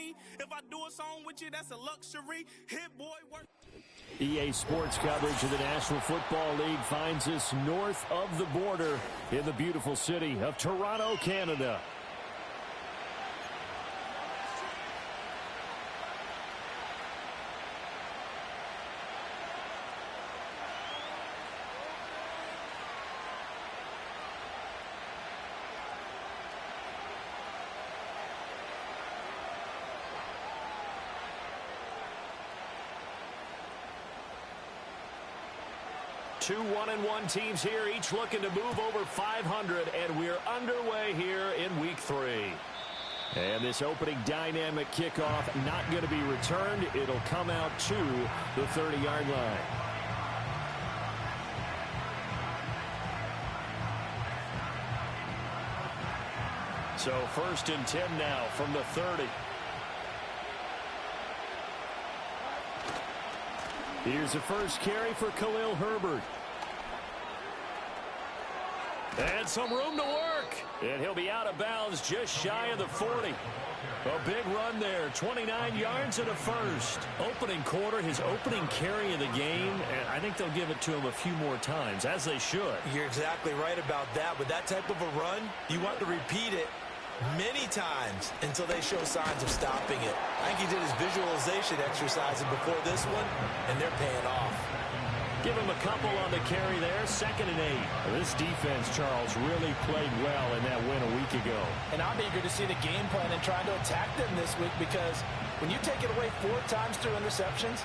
me. If I do a song with you, that's a luxury. Hit boy work. EA Sports coverage of the National Football League finds us north of the border in the beautiful city of Toronto, Canada. Two 1-1 teams here, each looking to move over 500, and we're underway here in Week 3. And this opening dynamic kickoff not going to be returned. It'll come out to the 30-yard line. So 1st and 10 now from the 30. Here's the first carry for Khalil Herbert. And some room to work. And he'll be out of bounds just shy of the 40. A big run there, 29 yards and a first. Opening quarter, his opening carry of the game, and I think they'll give it to him a few more times, as they should. You're exactly right about that. With that type of a run, you want to repeat it many times until they show signs of stopping it. I think he did his visualization exercises before this one, and they're paying off. Give him a couple on the carry there, 2nd and 8. This defense, Charles, really played well in that win a week ago. And I'm eager to see the game plan and trying to attack them this week, because when you take it away 4 times through interceptions,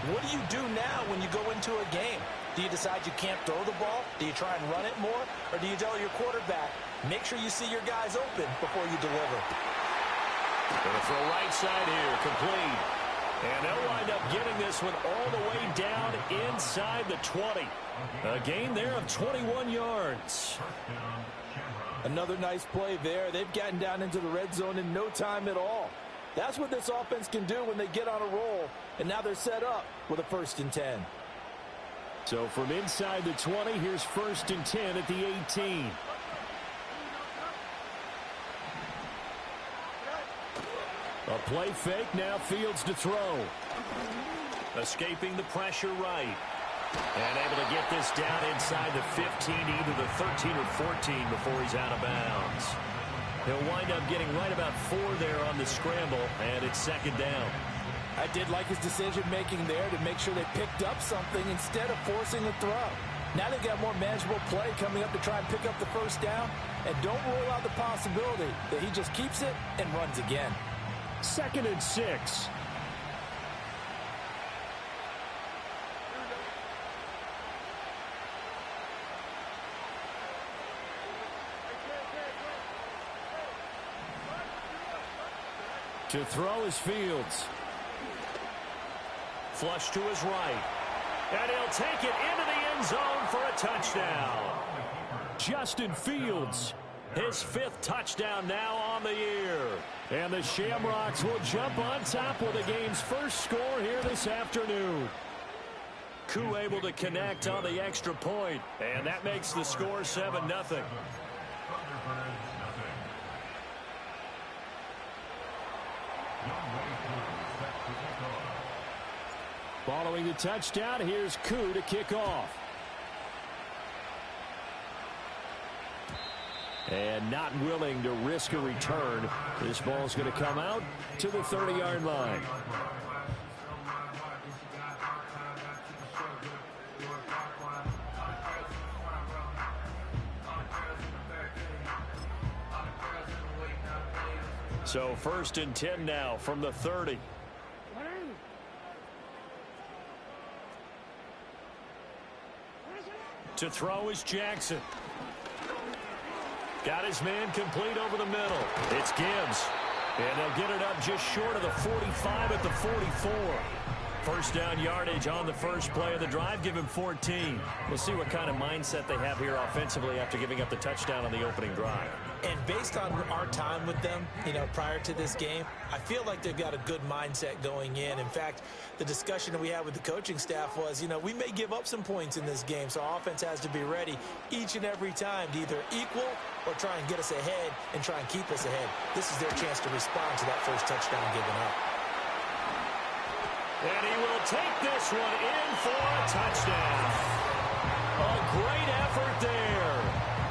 what do you do now when you go into a game? Do you decide you can't throw the ball? Do you try and run it more? Or do you tell your quarterback, make sure you see your guys open before you deliver? Gonna throw right side here, complete. And they'll wind up getting this one all the way down inside the 20. A gain there of 21 yards. Another nice play there. They've gotten down into the red zone in no time at all. That's what this offense can do when they get on a roll. And now they're set up with a 1st and 10. So from inside the 20, here's 1st and 10 at the 18. A play fake, now Fields to throw. Escaping the pressure right. And able to get this down inside the 15, either the 13 or 14 before he's out of bounds. He'll wind up getting right about 4 there on the scramble, and it's 2nd down. I did like his decision-making there to make sure they picked up something instead of forcing a throw. Now they've got more manageable play coming up to try and pick up the 1st down, and don't rule out the possibility that he just keeps it and runs again. 2nd and 6. To throw is Fields. Flush to his right. And he'll take it into the end zone for a touchdown. Justin Fields, his 5th touchdown now on the year. And the Shamrocks will jump on top with the game's first score here this afternoon. Koo able to connect on the extra point, and that makes the score 7-0. Following the touchdown, here's Koo to kick off. And not willing to risk a return. This ball's going to come out to the 30-yard line. So 1st and 10 now from the 30. To throw is Jackson. Got his man complete over the middle. It's Gibbs. And they'll get it up just short of the 45 at the 44. 1st down yardage on the first play of the drive. Give him 14. We'll see what kind of mindset they have here offensively after giving up the touchdown on the opening drive. And based on our time with them, prior to this game, I feel like they've got a good mindset going in. In fact, the discussion that we had with the coaching staff was, we may give up some points in this game, so our offense has to be ready each and every time to either equal or try and get us ahead and try and keep us ahead. This is their chance to respond to that first touchdown given up. And he will take this one in for a touchdown. A great effort there.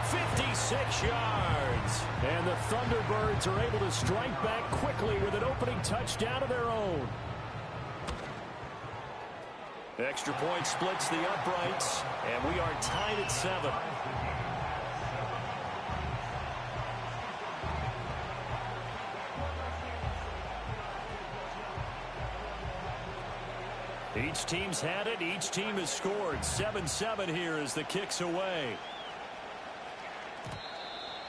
56 yards. And the Thunderbirds are able to strike back quickly with an opening touchdown of their own. Extra point splits the uprights, and we are tied at 7. Each team's had it. Each team has scored. 7-7 here as the kick's away.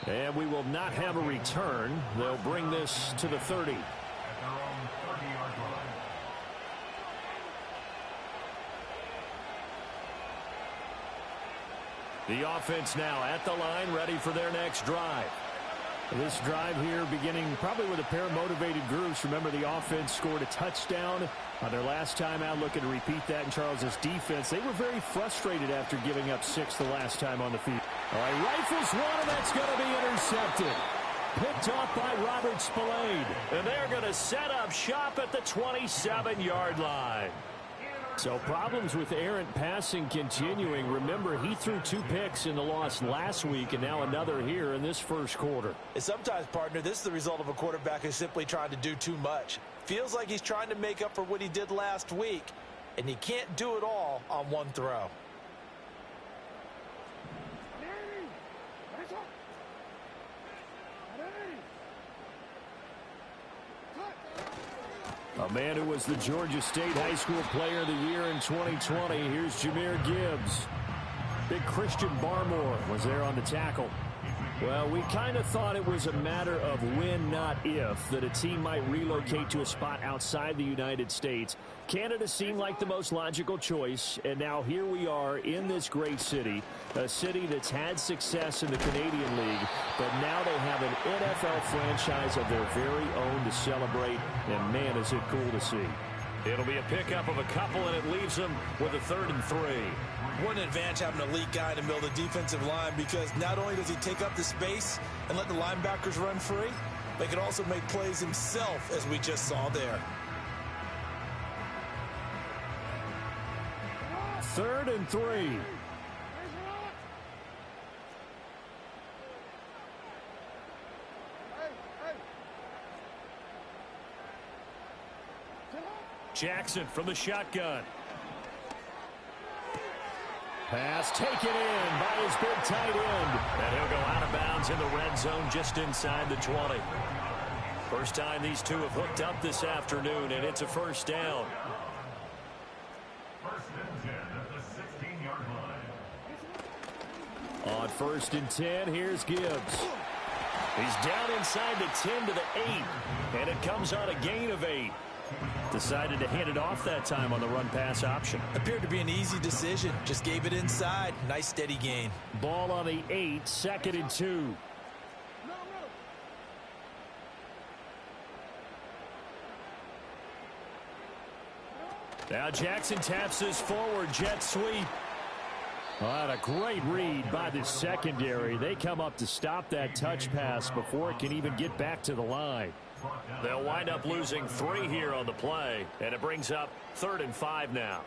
And we will not have a return. They'll bring this to the 30. The offense now at the line, ready for their next drive. This drive here beginning probably with a pair of motivated groups. Remember, the offense scored a touchdown on their last time out, looking to repeat that in Charles's defense. They were very frustrated after giving up 6 the last time on the field. All right, rifles one, and that's going to be intercepted. Picked off by Robert Spillane. And they're going to set up shop at the 27-yard line. So problems with errant passing continuing. Remember, he threw 2 picks in the loss last week, and now another here in this first quarter. And sometimes, partner, this is the result of a quarterback who's simply trying to do too much. Feels like he's trying to make up for what he did last week, and he can't do it all on one throw. A man who was the Georgia State High School Player of the Year in 2020. Here's Jahmyr Gibbs. Big Christian Barmore was there on the tackle. Well, we kind of thought it was a matter of when, not if, that a team might relocate to a spot outside the United States. Canada seemed like the most logical choice, and now here we are in this great city, a city that's had success in the Canadian League, but now they have an NFL franchise of their very own to celebrate, and man, is it cool to see. It'll be a pickup of a couple, and it leaves them with a 3rd and 3. What an advantage having an elite guy in the middle of the defensive line, because not only does he take up the space and let the linebackers run free, but he can also make plays himself, as we just saw there. 3rd and 3. Jackson from the shotgun. Pass taken in by his big tight end. And he'll go out of bounds in the red zone just inside the 20. First time these two have hooked up this afternoon, and it's a first down. First and 10 at the 16-yard line. On 1st and 10, here's Gibbs. He's down inside the 10 to the 8, and it comes on a gain of 8. Decided to hand it off that time on the run-pass option. Appeared to be an easy decision. Just gave it inside. Nice steady gain. Ball on the 8, 2nd and 2. Now Jackson taps this forward jet sweep. What a great read by the secondary. They come up to stop that touch pass before it can even get back to the line. They'll wind up losing 3 here on the play, and it brings up 3rd and 5 now.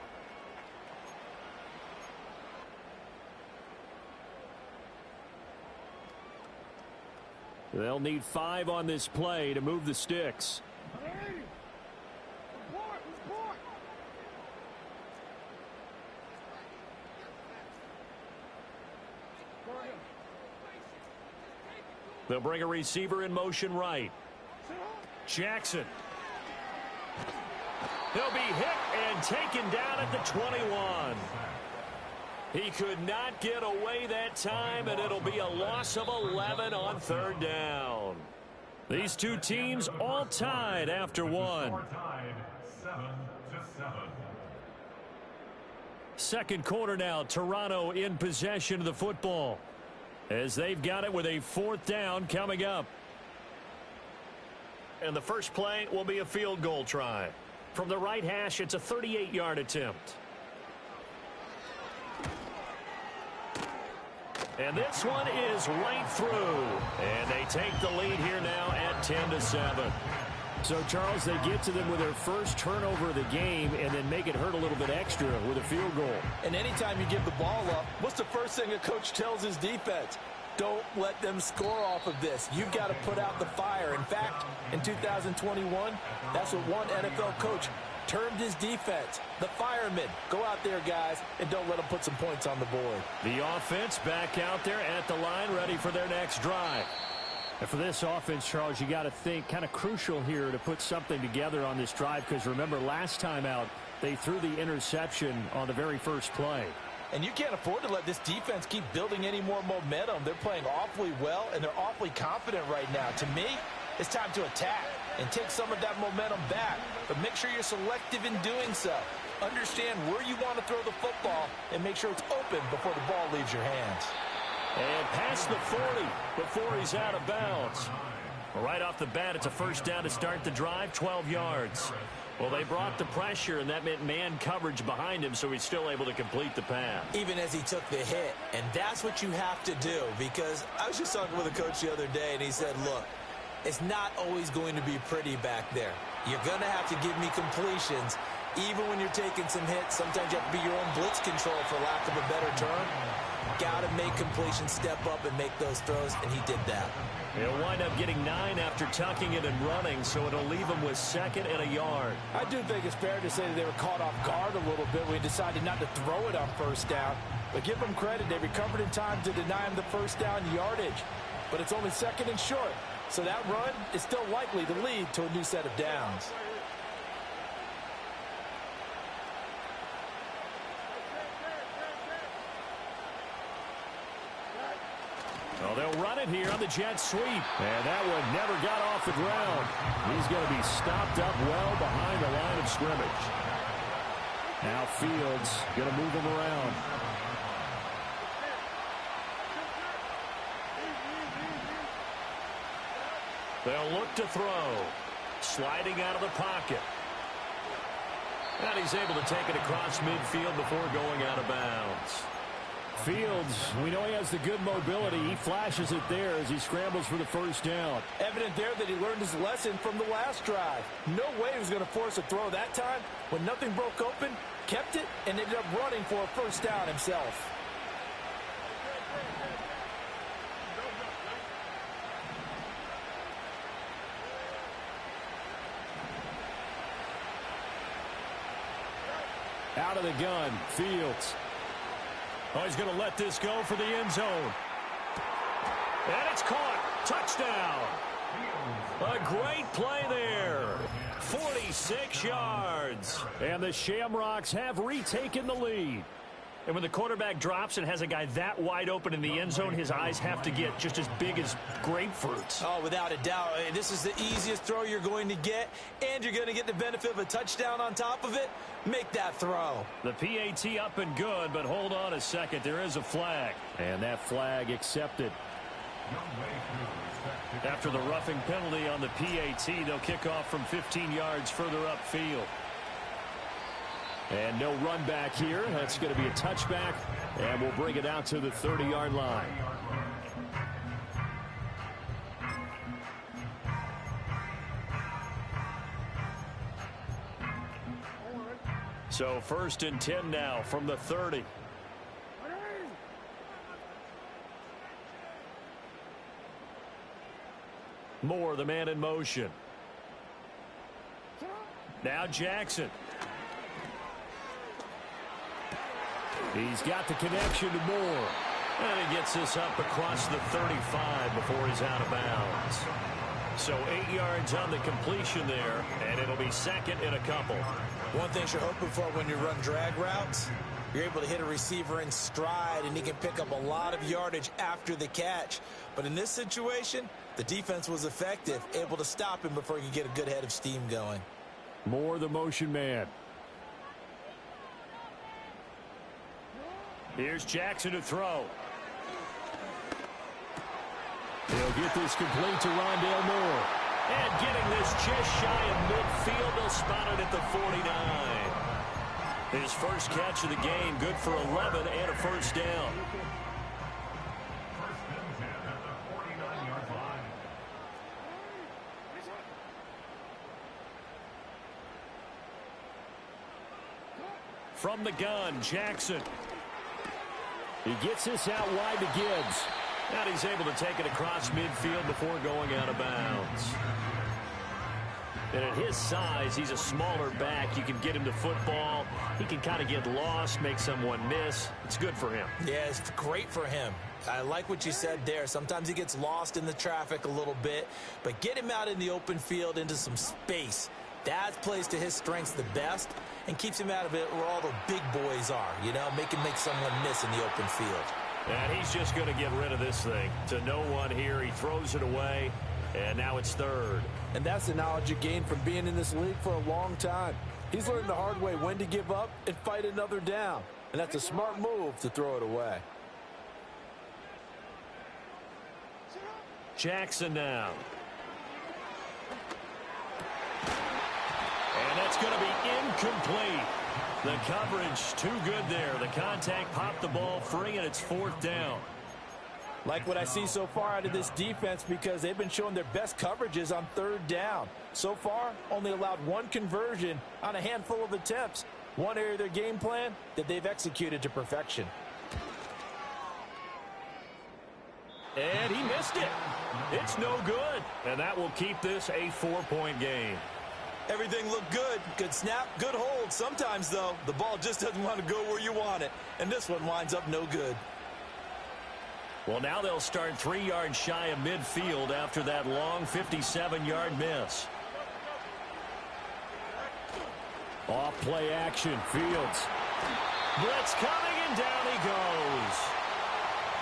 They'll need 5 on this play to move the sticks. They'll bring a receiver in motion right. Jackson. He'll be hit and taken down at the 21. He could not get away that time, and it'll be a loss of 11 on 3rd down. These two teams all tied after 1. Tied 7-7. Second quarter now, Toronto in possession of the football. as they've got it with a 4th down coming up. And the first play will be a field goal try. From the right hash, it's a 38-yard attempt. And this one is right through. And they take the lead here now at 10-7. So, Charles, they get to them with their first turnover of the game and then make it hurt a little bit extra with a field goal. And anytime you give the ball up, what's the first thing a coach tells his defense? Don't let them score off of this. You've got to put out the fire. In fact, in 2021, that's what one NFL coach termed his defense. The firemen. Go out there, guys, and don't let them put some points on the board. The offense back out there at the line, ready for their next drive. And for this offense, Charles, you got to think kind of crucial here to put something together on this drive, because remember last time out they threw the interception on the very first play. And you can't afford to let this defense keep building any more momentum. They're playing awfully well, and they're awfully confident right now. To me, it's time to attack and take some of that momentum back. But make sure you're selective in doing so. Understand where you want to throw the football and make sure it's open before the ball leaves your hands. And past the 40 before he's out of bounds. Right off the bat, it's a first down to start the drive, 12 yards. Well, they brought the pressure, and that meant man coverage behind him, so he's still able to complete the pass. Even as he took the hit, and that's what you have to do, because I was just talking with a coach the other day, and he said, look, it's not always going to be pretty back there. You're going to have to give me completions. Even when you're taking some hits, sometimes you have to be your own blitz control, for lack of a better term. Got to make completions, step up, and make those throws, and he did that. He'll wind up getting 9 after tucking it and running, so it'll leave him with 2nd and a yard. I do think it's fair to say that they were caught off guard a little bit when he decided not to throw it on first down. But give them credit, they recovered in time to deny him the first down yardage. But it's only 2nd and short, so that run is still likely to lead to a new set of downs. Well, they'll run it here on the jet sweep. And that one never got off the ground. He's going to be stopped up well behind the line of scrimmage. Now Fields going to move him around. They'll look to throw. Sliding out of the pocket. And he's able to take it across midfield before going out of bounds. Fields, we know he has the good mobility. He flashes it there as he scrambles for the first down. Evident there that he learned his lesson from the last drive. No way he was going to force a throw that time. When nothing broke open, kept it, and ended up running for a first down himself. Out of the gun, Fields. Oh, he's going to let this go for the end zone. And it's caught. Touchdown. A great play there. 46 yards. And the Shamrocks have retaken the lead. And when the quarterback drops and has a guy that wide open in the end zone, his eyes have to get just as big as grapefruits. Oh, without a doubt. This is the easiest throw you're going to get, and you're going to get the benefit of a touchdown on top of it. Make that throw. The PAT up and good, but hold on a second. There is a flag. And that flag accepted. After the roughing penalty on the PAT, they'll kick off from 15 yards further upfield. And no run back here. That's going to be a touchback, and we'll bring it out to the 30-yard line. So 1st and 10 now from the 30. Moore, the man in motion. Now Jackson. He's got the connection to Moore. And he gets this up across the 35 before he's out of bounds. So 8 yards on the completion there, and it'll be 2nd and a couple. One thing you're hoping for when you run drag routes, you're able to hit a receiver in stride, and he can pick up a lot of yardage after the catch. But in this situation, the defense was effective, able to stop him before he could get a good head of steam going. Moore, the motion man. Here's Jackson to throw. They'll get this complete to Rondale Moore. And getting this just shy of midfield, they'll spot it at the 49. His first catch of the game, good for 11 and a first down. First and 10 at the 49-yard line. From the gun, Jackson. He gets this out wide to Gibbs. And he's able to take it across midfield before going out of bounds. And at his size, he's a smaller back. You can get him to football. He can kind of get lost, make someone miss. It's good for him. Yeah, it's great for him. I like what you said there. Sometimes he gets lost in the traffic a little bit, but get him out in the open field into some space. That plays to his strengths the best and keeps him out of it where all the big boys are, you know, make someone miss in the open field. And he's just going to get rid of this thing. To no one here, he throws it away, and now it's third. And that's the knowledge you gain from being in this league for a long time. He's learned the hard way when to give up and fight another down. And that's a smart move to throw it away. Jackson now. And that's going to be incomplete. The coverage too good there. The contact popped the ball free, and it's fourth down. Like what I see so far out of this defense because they've been showing their best coverages on third down. So far, only allowed one conversion on a handful of attempts. One area of their game plan that they've executed to perfection. And he missed it. It's no good. And that will keep this a 4-point game. Everything looked good. Good snap, good hold. Sometimes, though, the ball just doesn't want to go where you want it. And this one winds up no good. Well, now they'll start 3 yards shy of midfield after that long 57-yard miss. Off play action, Fields. Blitz coming, and down he goes.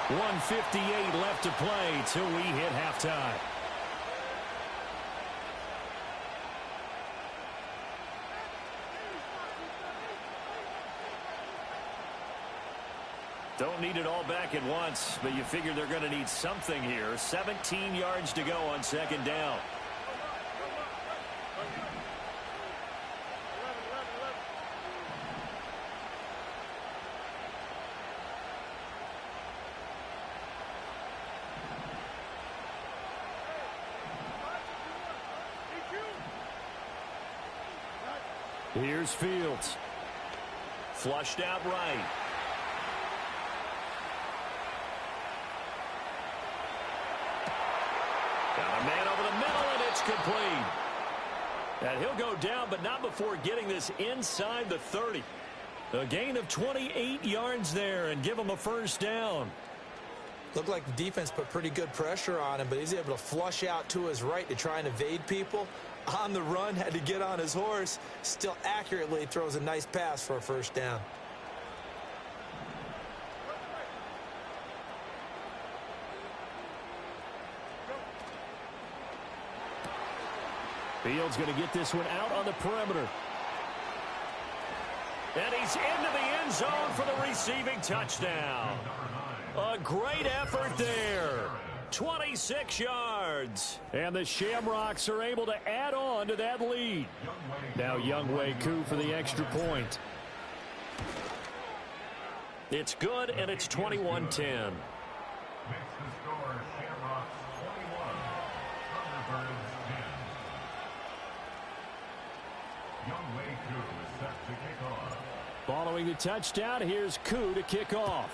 1:58 left to play till we hit halftime. Don't need it all back at once, but you figure they're going to need something here. 17 yards to go on second down. Here's Fields. Flushed out right. Got a man over the middle, and it's complete. And he'll go down, but not before getting this inside the 30. A gain of 28 yards there, and give him a first down. Looked like the defense put pretty good pressure on him, but he's able to flush out to his right to try and evade people. On the run, had to get on his horse. Still accurately throws a nice pass for a first down. Fields going to get this one out on the perimeter. And he's into the end zone for the receiving touchdown. A great effort there. 26 yards. And the Shamrocks are able to add on to that lead. Now Younghoe Koo for the extra point. It's good, and it's 21-10. Makes the score Shamrocks 21, Thunderbirds 10. Younghoe Koo is set to kick off. Following the touchdown, here's Koo to kick off.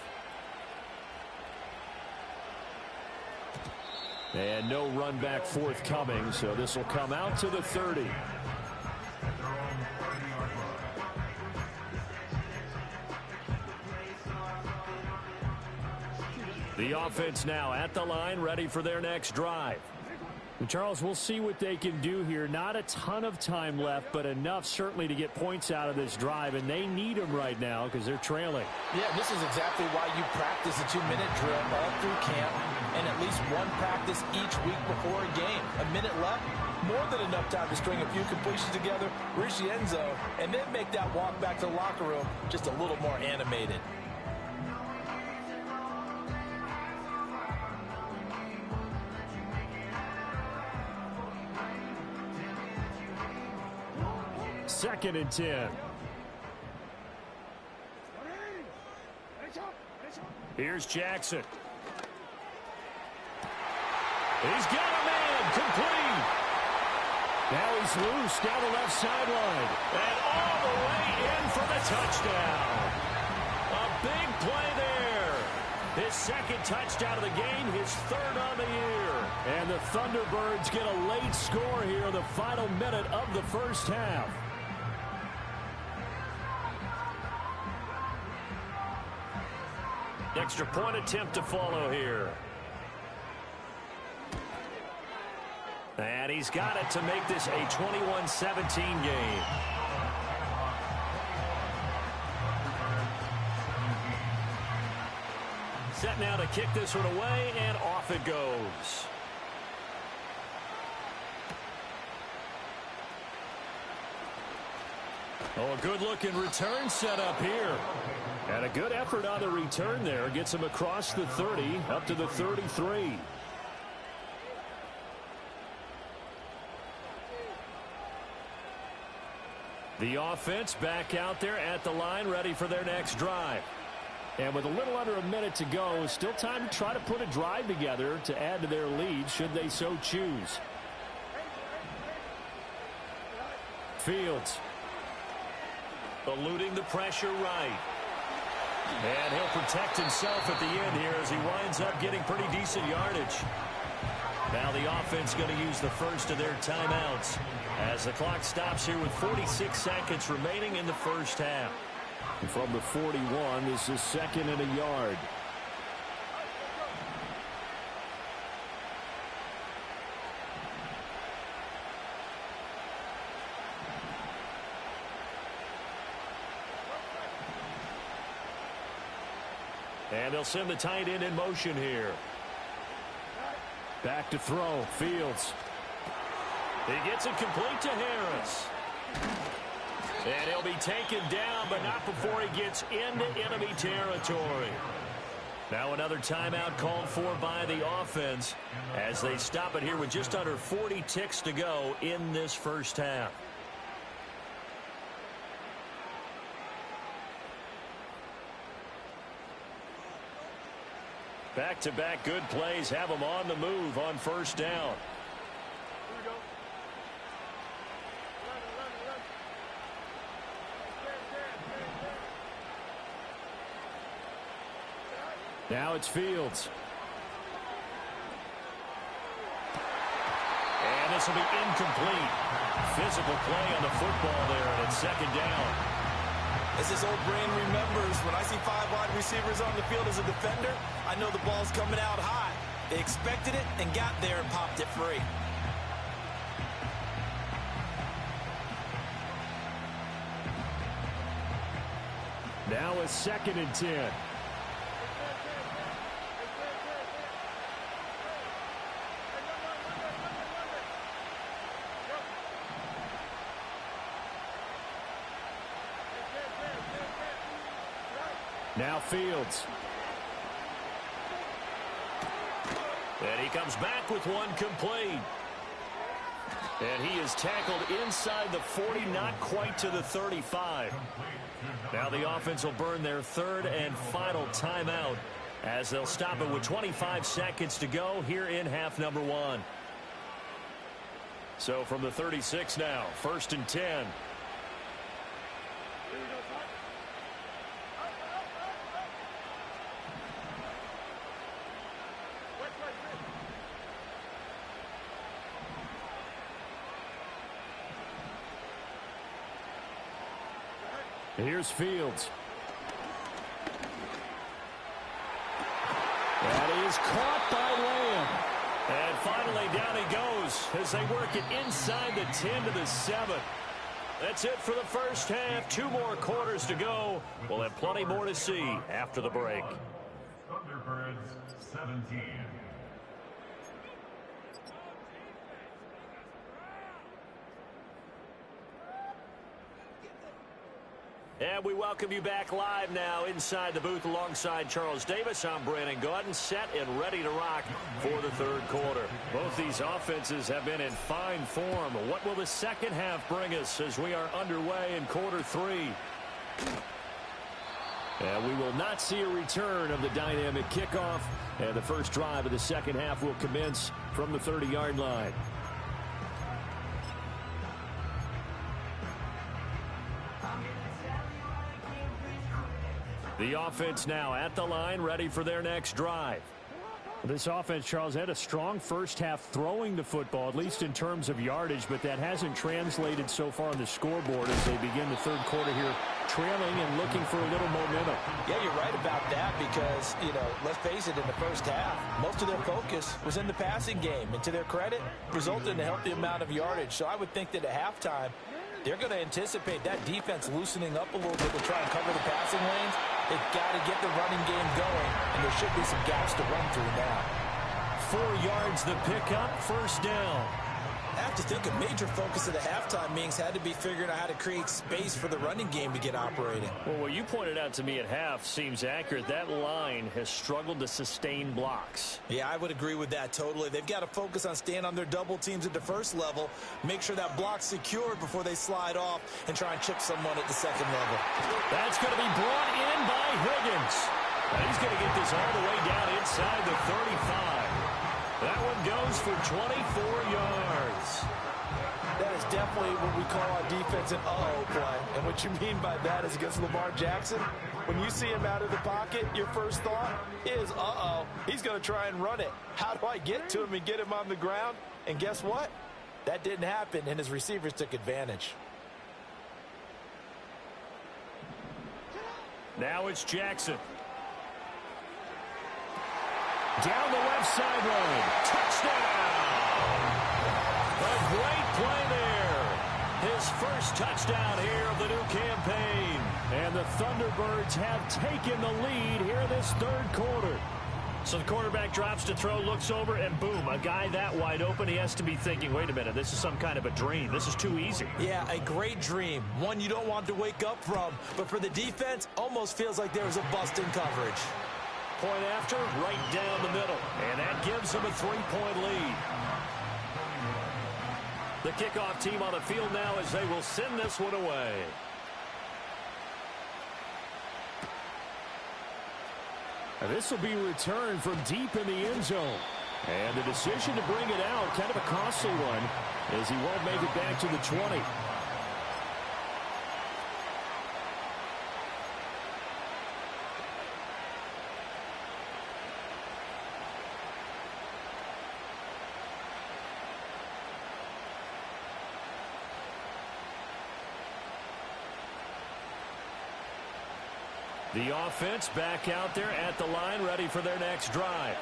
And no run back forthcoming, so this will come out to the 30. At their own 30-yard line. The offense now at the line, ready for their next drive. And Charles, we'll see what they can do here. Not a ton of time left, but enough certainly to get points out of this drive, and they need them right now because they're trailing. Yeah, this is exactly why you practice a 2-minute drill all through camp and at least one practice each week before a game. A minute left, more than enough time to string a few completions together, reach the end zone, and then make that walk back to the locker room just a little more animated. 2nd and 10. Here's Jackson. He's got a man complete. Now he's loose down the left sideline. And all the way in for the touchdown. A big play there. His 2nd touchdown of the game, his 3rd on the year. And the Thunderbirds get a late score here in the final minute of the first half. Extra point attempt to follow here. And he's got it to make this a 21-17 game. Set now to kick this one away, and off it goes. Oh, a good-looking return set up here. And a good effort on the return there. Gets him across the 30, up to the 33. The offense back out there at the line, ready for their next drive. And with a little under a minute to go, still time to try to put a drive together to add to their lead, should they so choose. Fields. Eluding the pressure right. And he'll protect himself at the end here as he winds up getting pretty decent yardage. Now the offense going to use the first of their timeouts as the clock stops here with 46 seconds remaining in the first half. From the 41, this is 2nd and a yard. And they'll send the tight end in motion here. Back to throw. Fields. He gets it complete to Harris. And he'll be taken down, but not before he gets into enemy territory. Now another timeout called for by the offense as they stop it here with just under 40 ticks to go in this first half. Back-to-back good plays have them on the move on first down. Now it's Fields. And this will be incomplete. Physical play on the football there, and it's 2nd down. As this old brain remembers, when I see 5 wide receivers on the field as a defender, I know the ball's coming out high. They expected it and got there and popped it free. Now it's 2nd and 10. Now Fields. And he comes back with one complete. And he is tackled inside the 40, not quite to the 35. Now the offense will burn their 3rd and final timeout as they'll stop it with 25 seconds to go here in half number 1. So from the 36 now, 1st and 10. Here's Fields. And he is caught by Lamb. And finally down he goes as they work it inside the 10 to the 7. That's it for the first half. 2 more quarters to go. We'll have plenty more to see after the break. Thunderbirds 17. And we welcome you back live now inside the booth alongside Charles Davis. I'm Brandon Gaudin, set and ready to rock for the third quarter. Both these offenses have been in fine form. What will the second half bring us as we are underway in quarter three? And we will not see a return of the dynamic kickoff. And the first drive of the second half will commence from the 30-yard line. The offense now at the line, ready for their next drive. This offense, Charles, had a strong first half throwing the football, at least in terms of yardage, but that hasn't translated so far on the scoreboard as they begin the third quarter here, trailing and looking for a little momentum. Yeah, you're right about that because, let's face it, in the first half, most of their focus was in the passing game. And to their credit, resulted in a healthy amount of yardage. So I would think that at halftime, they're going to anticipate that defense loosening up a little bit to try and cover the passing lanes. They've got to get the running game going, and there should be some gaps to run through now. 4 yards the pickup, first down. I have to think a major focus of the halftime meetings had to be figuring out how to create space for the running game to get operating. Well, what you pointed out to me at half seems accurate. That line has struggled to sustain blocks. Yeah, I would agree with that totally. They've got to focus on staying on their double teams at the first level, make sure that block's secured before they slide off, and try and chip someone at the second level. That's going to be brought in by Higgins. He's going to get this all the way down inside the 35. That one goes for 24 yards. That is definitely what we call on defense an uh-oh play. And what you mean by that is against Lamar Jackson, when you see him out of the pocket, your first thought is, uh-oh, he's going to try and run it. How do I get to him and get him on the ground? And guess what? That didn't happen, and his receivers took advantage. Now it's Jackson. Down the left sideline. Touchdown! A great play there. His first touchdown here of the new campaign. And the Thunderbirds have taken the lead here this third quarter. So the quarterback drops to throw, looks over, and boom, a guy that wide open, he has to be thinking, wait a minute, this is some kind of a dream. This is too easy. Yeah, a great dream. One you don't want to wake up from. But for the defense, almost feels like there was a bust in coverage. Point after, right down the middle. And that gives them a 3-point lead. The kickoff team on the field now as they will send this one away. This will be returned from deep in the end zone. And the decision to bring it out, kind of a costly one, as he won't make it back to the 20. The offense back out there at the line, ready for their next drive.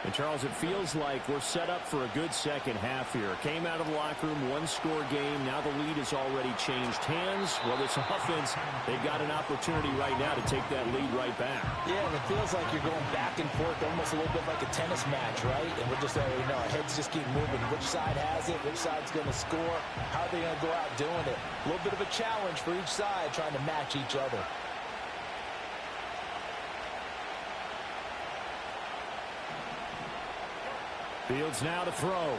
And, Charles, it feels like we're set up for a good second half here. Came out of the locker room, one-score game. Now the lead has already changed hands. Well, this offense, they've got an opportunity right now to take that lead right back. Yeah, and it feels like you're going back and forth, almost a little bit like a tennis match, right? And we're just, our heads just keep moving. Which side has it? Which side's going to score? How are they going to go out doing it? A little bit of a challenge for each side, trying to match each other. Fields now to throw.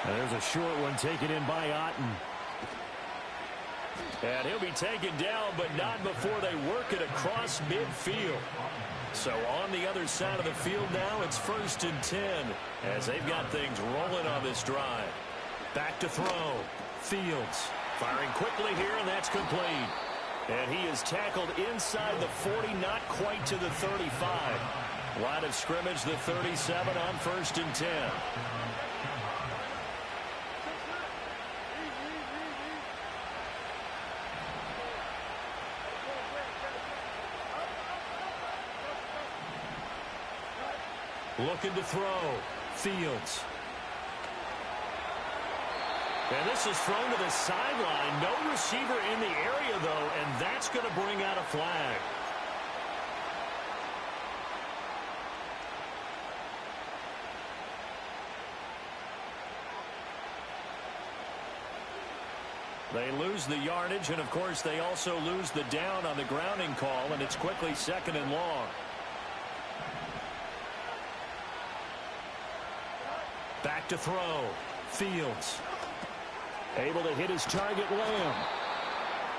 And there's a short one taken in by Otten. And he'll be taken down, but not before they work it across midfield. So on the other side of the field now, it's 1st and 10 as they've got things rolling on this drive. Back to throw. Fields firing quickly here, and that's complete. And he is tackled inside the 40, not quite to the 35. Line of scrimmage, the 37 on 1st and 10. Looking to throw. Fields. And this is thrown to the sideline. No receiver in the area, though, and that's going to bring out a flag. They lose the yardage, and, of course, they also lose the down on the grounding call, and it's quickly 2nd and long. Back to throw. Fields. Able to hit his target, Lamb.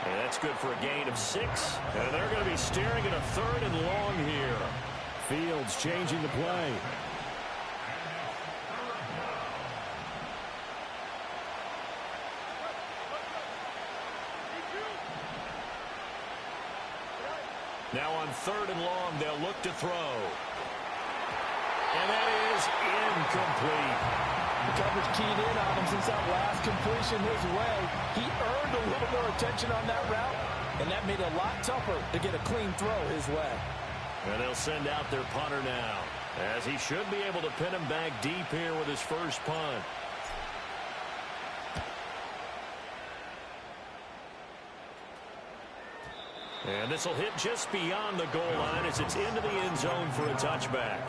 And that's good for a gain of 6. And they're going to be staring at a 3rd and long here. Fields changing the play. Now on 3rd and long, they'll look to throw. And that is incomplete. The coverage keyed in on him since that last completion his way. He earned a little more attention on that route, and that made it a lot tougher to get a clean throw his way. And they'll send out their punter now, as he should be able to pin him back deep here with his first punt. And this will hit just beyond the goal line as it's into the end zone for a touchback.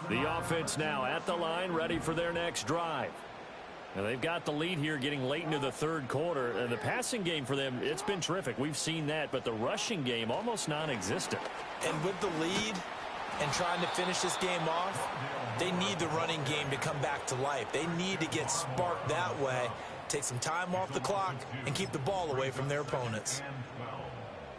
The offense now at the line, ready for their next drive. And they've got the lead here getting late into the 3rd quarter. And the passing game for them, it's been terrific. We've seen that, but the rushing game almost non-existent. And with the lead and trying to finish this game off, they need the running game to come back to life. They need to get sparked that way, take some time off the clock, and keep the ball away from their opponents.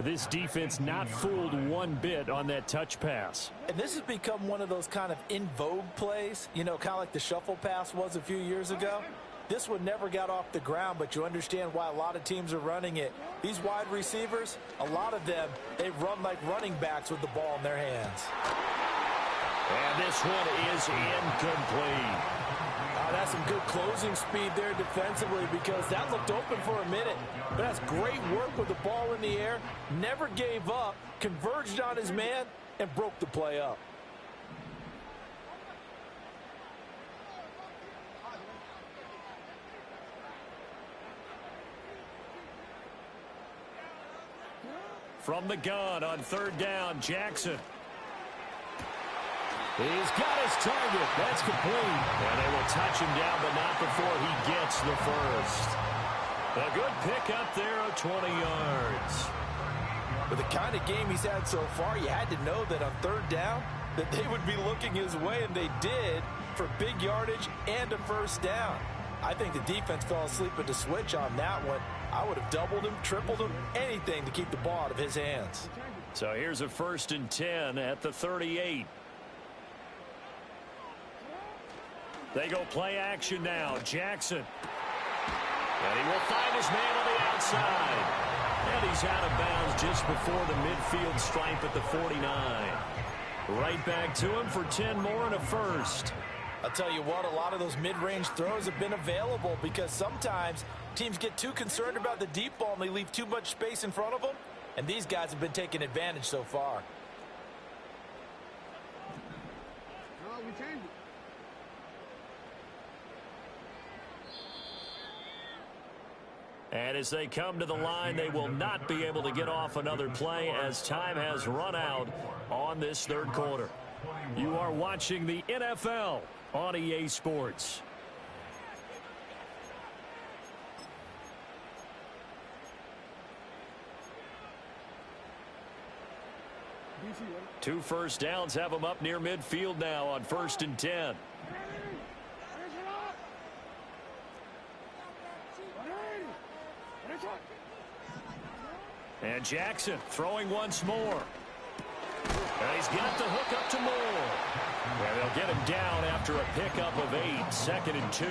This defense not fooled one bit on that touch pass. And this has become one of those kind of in vogue plays, you know, kind of like the shuffle pass was a few years ago. This one never got off the ground, but you understand why a lot of teams are running it. These wide receivers, a lot of them, they run like running backs with the ball in their hands. And this one is incomplete. That's some good closing speed there defensively, because that looked open for a minute. But that's great work with the ball in the air. Never gave up, converged on his man, and broke the play up. From the gun on 3rd down, Jackson. He's got his target. That's complete. And they will touch him down, but not before he gets the first. A good pickup there of 20 yards. With the kind of game he's had so far, you had to know that on 3rd down that they would be looking his way, and they did, for big yardage and a first down. I think the defense fell asleep at the switch on that one. I would have doubled him, tripled him, anything to keep the ball out of his hands. So here's a 1st and 10 at the 38. They go play action now. Jackson. And he will find his man on the outside. And he's out of bounds just before the midfield stripe at the 49. Right back to him for 10 more and a first. I'll tell you what, a lot of those mid-range throws have been available because sometimes teams get too concerned about the deep ball and they leave too much space in front of them. And these guys have been taking advantage so far. And as they come to the line, they will not be able to get off another play as time has run out on this 3rd quarter. You are watching the NFL on EA Sports. Two first downs have them up near midfield now on 1st and 10. And Jackson throwing once more. And he's got the hook up to Moore. And they'll get him down after a pickup of 8, 2nd and 2.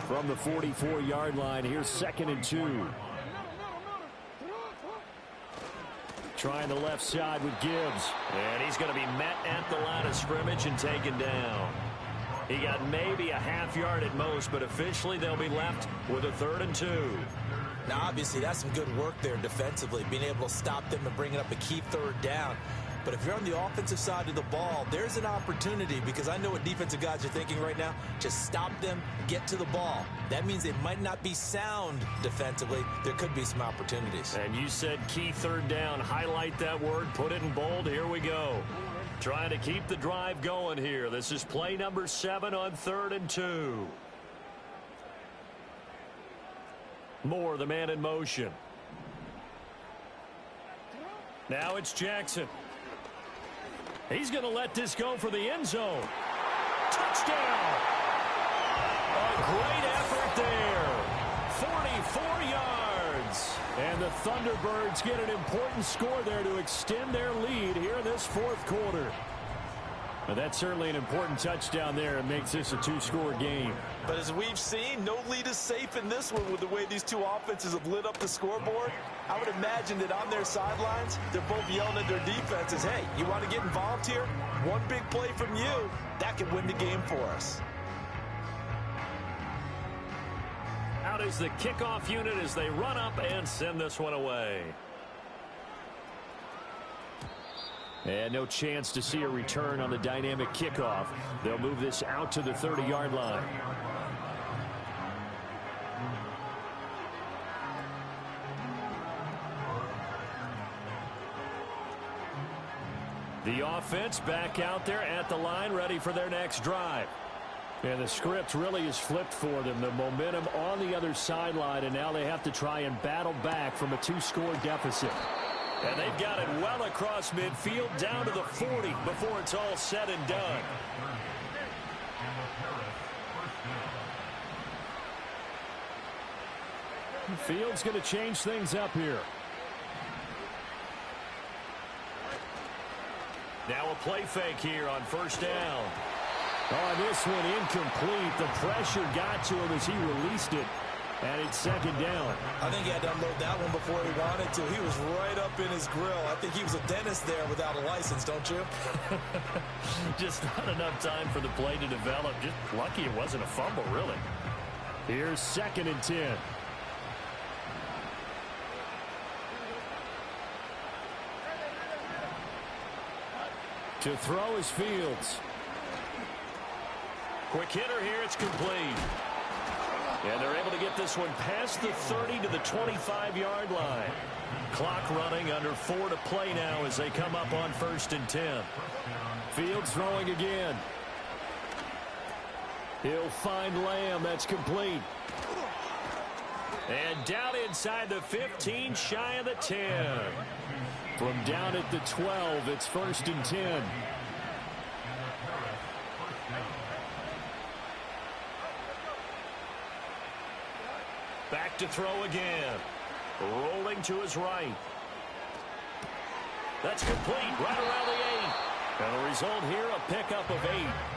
From the 44-yard line, here's 2nd and 2. Trying the left side with Gibbs. And he's going to be met at the line of scrimmage and taken down. He got maybe a half yard at most, but officially they'll be left with a 3rd and 2. Now, obviously, that's some good work there defensively, being able to stop them and bringing up a key 3rd down. But if you're on the offensive side of the ball, there's an opportunity, because I know what defensive guys are thinking right now. Just stop them, get to the ball. That means they might not be sound defensively. There could be some opportunities. And you said key third down. Highlight that word, put it in bold. Here we go. Trying to keep the drive going here. This is play number 7 on 3rd and 2. Moore, the man in motion. Now it's Jackson. He's going to let this go for the end zone. Touchdown! A great effort there. 44 yards. And the Thunderbirds get an important score there to extend their lead here in this 4th quarter. Well, that's certainly an important touchdown there. It makes this a 2-score game. But as we've seen, no lead is safe in this one with the way these two offenses have lit up the scoreboard. I would imagine that on their sidelines, they're both yelling at their defenses, hey, you want to get involved here? One big play from you, that could win the game for us. Out is the kickoff unit as they run up and send this one away. And no chance to see a return on the dynamic kickoff. They'll move this out to the 30-yard line. The offense back out there at the line, ready for their next drive. And the script really is flipped for them. The momentum on the other sideline, and now they have to try and battle back from a 2-score deficit. And they've got it well across midfield down to the 40 before it's all said and done. Field's going to change things up here. Now a play fake here on 1st down. Oh, this one incomplete. The pressure got to him as he released it. And it's 2nd down. I think he had to unload that one before he wanted to. He was right up in his grill. I think he was a dentist there without a license, don't you? Just not enough time for the play to develop. Just lucky it wasn't a fumble, really. Here's 2nd and 10. To throw is Fields. Quick hitter here. It's complete. And they're able to get this one past the 30 to the 25-yard line. Clock running, under 4 to play now as they come up on 1st and 10. Fields throwing again. He'll find Lamb. That's complete. And down inside the 15, shy of the 10. From down at the 12, it's 1st and 10. Back to throw again. Rolling to his right. That's complete right around the 8. And the result here, a pickup of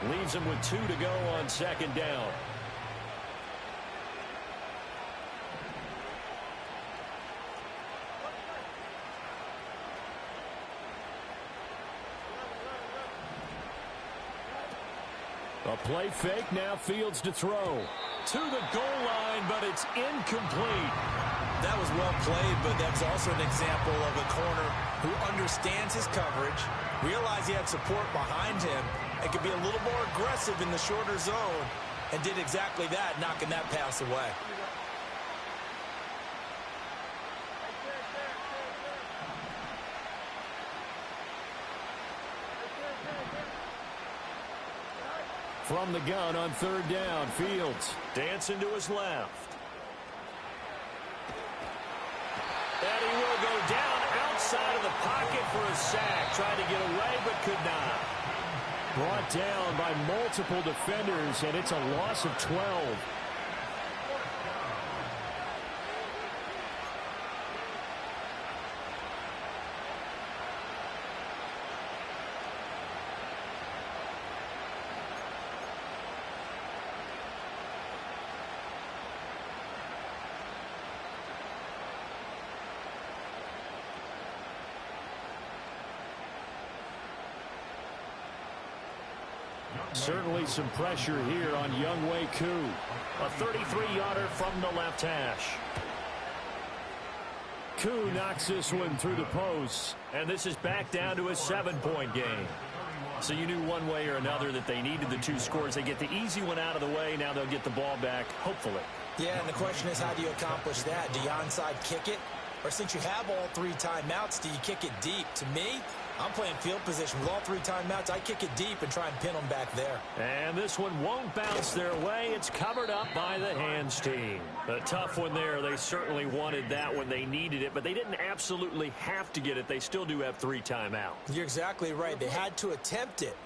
8. Leaves him with 2 to go on 2nd down. A play fake, now Fields to throw. To the goal line, but it's incomplete. That was well played, but that's also an example of a corner who understands his coverage, realized he had support behind him, and could be a little more aggressive in the shorter zone, and did exactly that, knocking that pass away. From the gun on 3rd down, Fields dancing to his left. And he will go down outside of the pocket for a sack. Tried to get away, but could not. Brought down by multiple defenders, and it's a loss of 12. Certainly some pressure here on young Reiko. A 33-yarder from the left hash. Koo knocks this one through the post. And this is back down to a 7-point game. So you knew one way or another that they needed the 2 scores. They get the easy one out of the way. Now they'll get the ball back, hopefully. Yeah, and the question is, how do you accomplish that? Do you onside kick it? Or since you have all 3 timeouts, do you kick it deep? To me, I'm playing field position. With all 3 timeouts, I kick it deep and try and pin them back there. And this one won't bounce their way. It's covered up by the hands team. A tough one there. They certainly wanted that when they needed it, but they didn't absolutely have to get it. They still do have 3 timeouts. You're exactly right. They had to attempt it.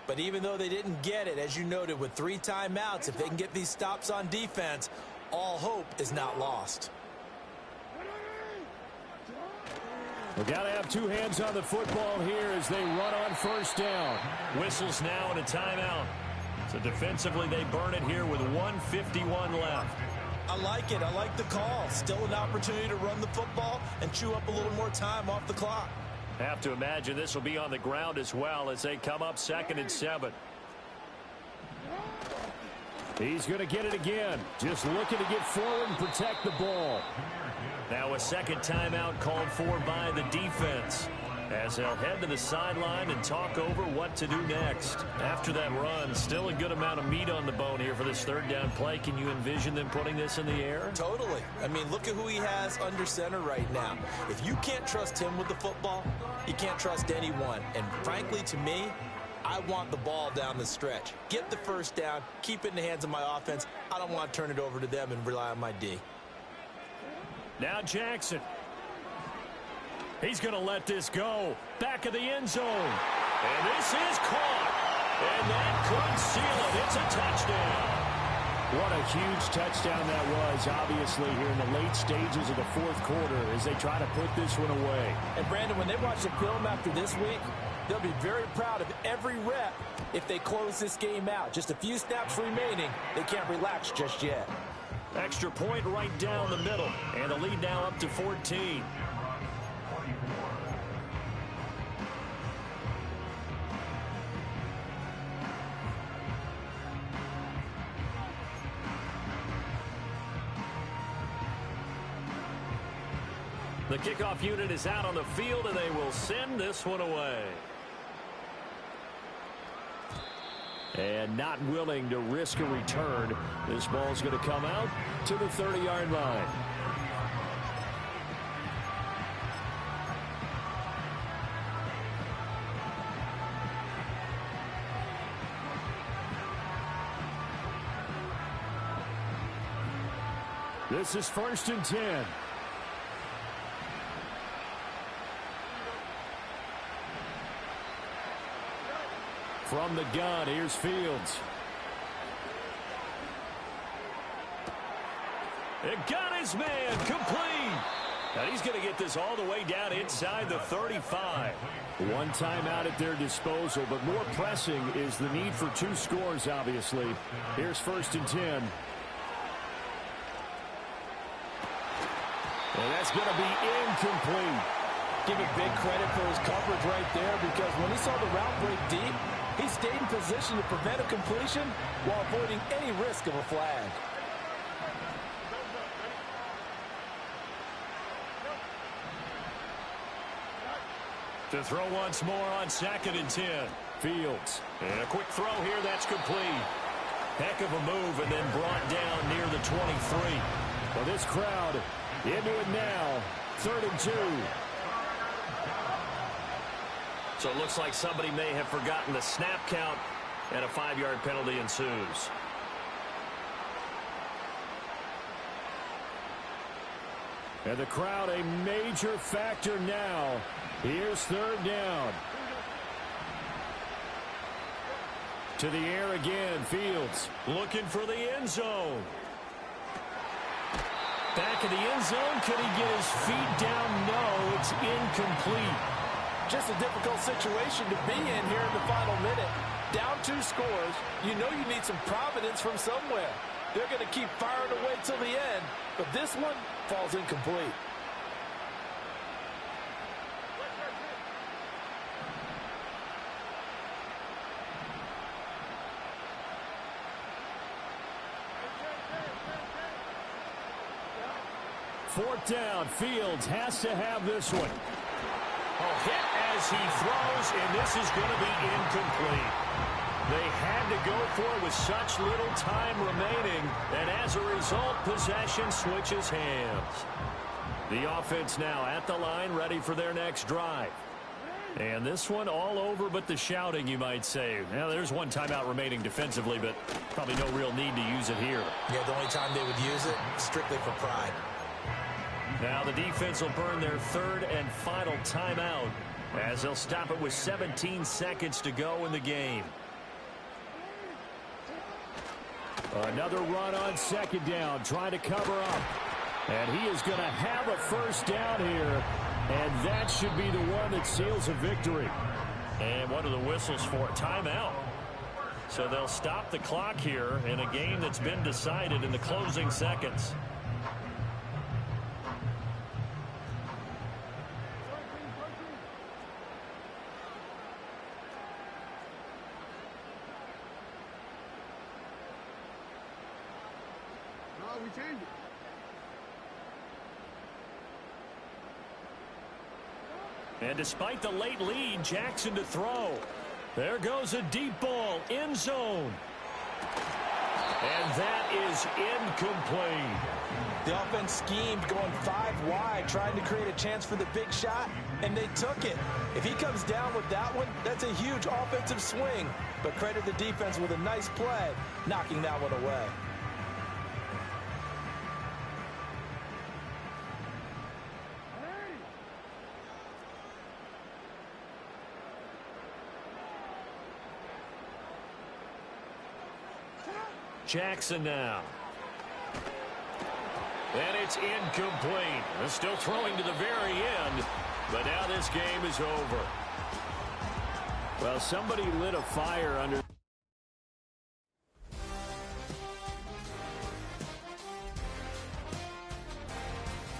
But even though they didn't get it, as you noted, with 3 timeouts, if they can get these stops on defense, all hope is not lost. We got to have 2 hands on the football here as they run on first down. Whistles now and a timeout. So defensively, they burn it here with 1:51 left. I like it. I like the call. Still an opportunity to run the football and chew up a little more time off the clock. Have to imagine this will be on the ground as well as they come up 2nd and 7. He's going to get it again. Just looking to get forward and protect the ball. Now a second timeout called for by the defense, as they'll head to the sideline and talk over what to do next. After that run, still a good amount of meat on the bone here for this 3rd down play. Can you envision them putting this in the air? Totally. I mean, look at who he has under center right now. If you can't trust him with the football, you can't trust anyone. And frankly, to me, I want the ball down the stretch. Get the 1st down, keep it in the hands of my offense. I don't want to turn it over to them and rely on my D. Now Jackson. He's going to let this go. Back of the end zone. And this is caught. And that could seal it. It's a touchdown. What a huge touchdown that was, obviously, here in the late stages of the 4th quarter as they try to put this one away. And, Brandon, when they watch the film after this week, they'll be very proud of every rep if they close this game out. Just a few snaps remaining. They can't relax just yet. Extra point right down the middle. And the lead now up to 14. The kickoff unit is out on the field, and they will send this one away. And not willing to risk a return. This ball's going to come out to the 30-yard line. This is 1st and 10. From the gun, here's Fields. It got his man complete. And he's going to get this all the way down inside the 35. 1 timeout at their disposal, but more pressing is the need for 2 scores, obviously. Here's 1st and 10. And that's going to be incomplete. Give it big credit for his coverage right there, because when he saw the route break deep, he stayed in position to prevent a completion while avoiding any risk of a flag. To throw once more on 2nd and 10. Fields. And a quick throw here, that's complete. Heck of a move, and then brought down near the 23. Well, this crowd into it now. 3rd and 2. So it looks like somebody may have forgotten the snap count, and a 5-yard penalty ensues. And the crowd a major factor now. Here's 3rd down. To the air again, Fields. Looking for the end zone. Back of the end zone. Could he get his feet down? No, it's incomplete. Just a difficult situation to be in here in the final minute. Down 2 scores. You know you need some providence from somewhere. They're going to keep firing away till the end, but this one falls incomplete. 4th down. Fields has to have this one. Oh, hit as he throws, and this is going to be incomplete. They had to go for it with such little time remaining, and as a result, possession switches hands. The offense now at the line, ready for their next drive. And this one all over but the shouting, you might say. Now, there's one timeout remaining defensively, but probably no real need to use it here. Yeah, the only time they would use it, strictly for pride. Now the defense will burn their 3rd and final timeout as they'll stop it with 17 seconds to go in the game. Another run on 2nd down, trying to cover up. And he is going to have a 1st down here, and that should be the one that seals a victory. And what are the whistles for? Timeout. So they'll stop the clock here in a game that's been decided in the closing seconds. And despite the late lead, Jackson to throw. There goes a deep ball, end zone. And that is incomplete. The offense schemed going 5 wide, trying to create a chance for the big shot, and they took it. If he comes down with that one, that's a huge offensive swing. But credit the defense with a nice play, knocking that one away. Jackson now. And it's incomplete. They're still throwing to the very end, but now this game is over. Well, somebody lit a fire under